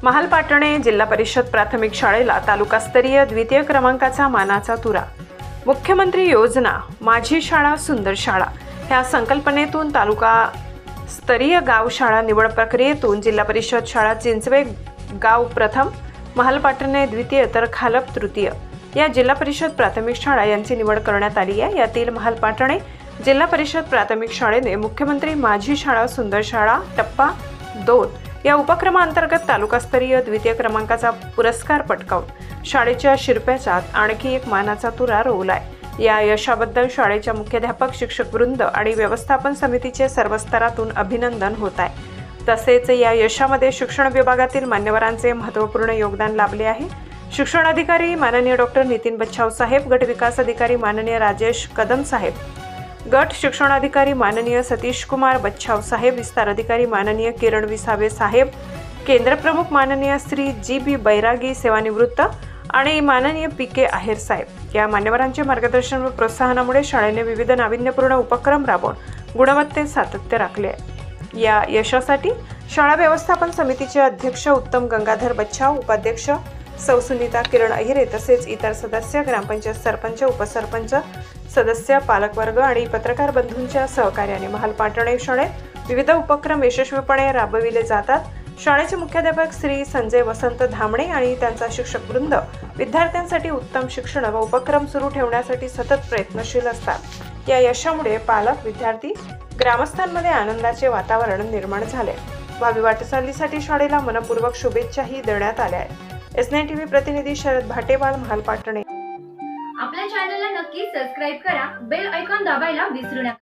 महालपाटणे जिल्हा परिषद प्राथमिक शाळेला तालुकास्तरीय द्वितीय क्रमांकाचा मानाचा तुरा। मुख्यमंत्री योजना माझी शाळा सुंदर शाळा ह्या संकल्पनेतून तालुका स्तरीय गाव शाळा निवड प्रक्रियेतून जिल्हा परिषद शाळा चिंचवे गाव प्रथम, महालपाटणे द्वितीय तर खालप तृतीय या जिल्हा परिषद प्राथमिक शाळा यांची निवड करण्यात आली आहे। यातील महालपाटणे जिल्हा परिषद प्राथमिक शाळेने मुख्यमंत्री माझी शाळा सुंदर शाळा टप्पा 2 या उपक्रमांतर्गत तालुकास्तरीय द्वितीय क्रमांकाचा पुरस्कार पटकावून शाळेच्या शिरप्याच्यात आणखी एक मानाचा तुरा रोवलाय। या यशाबद्दल शाळेच्या मुख्याध्यापक, शिक्षक वृंद आणि व्यवस्थापन समितीचे सर्व स्तरातून अभिनंदन होत आहे। तसेच या यशामध्ये शिक्षण विभागातील मान्यवरांचे महत्त्वपूर्ण योगदान लाभले आहे। शिक्षण अधिकारी माननीय डॉक्टर नितीन बच्छाव साहेब, गट विकास अधिकारी माननीय राजेश कदम साहेब, गट शिक्षण अधिकारी माननीय सतीश कुमार बच्छाव साहेब, विस्तार अधिकारी माननीय किरण विसावे साहेब, केंद्र प्रमुख माननीय श्री जी.बी. बैरागी सेवानिवृत्त आणि माननीय पी.के. आहेर साहेब या मान्यवरांचे मार्गदर्शन व प्रोत्साहनामुळे शाळेने विविध नाविन्यपूर्ण उपक्रम राबवून गुणवत्तेत सातत्य राखले आहे। या यशासाठी शाळा व्यवस्थापन समितीचे अध्यक्ष उत्तम गंगाधर बच्छाव, उपाध्यक्ष सौ सुनीता किरण अहिरे तसेच इतर सदस्य, ग्रामपंचायत सरपंच, उपसरपंच सदस्य, पालकवर्ग आणि पत्रकार बंधूंच्या सहकार्याने महालपाटणे शाळेत विविध उपक्रम यशस्वीपणे राबविले जातात। शाळेचे मुख्याध्यापक श्री संजय वसंत धामणे आणि त्यांचा शिक्षक वृंद विद्यार्थ्यांसाठी उत्तम शिक्षण व उपक्रम सुरू ठेवण्यासाठी सतत प्रयत्नशील असतात। या यशामुळे पालक, विद्यार्थी, ग्रामस्थांमध्ये आनंदाचे वातावरण निर्माण झाले। भावी वाटचालीसाठी शाळेला मनपूर्वक शुभेच्छाही देण्यात आल्या आहेत। S9 TV प्रतिनिधी शरद भाटेवाल, महालपाटणे। आपल्या चॅनलला नक्की सबस्क्राइब करा, बेल आयकॉन दाबायला विसरू नका।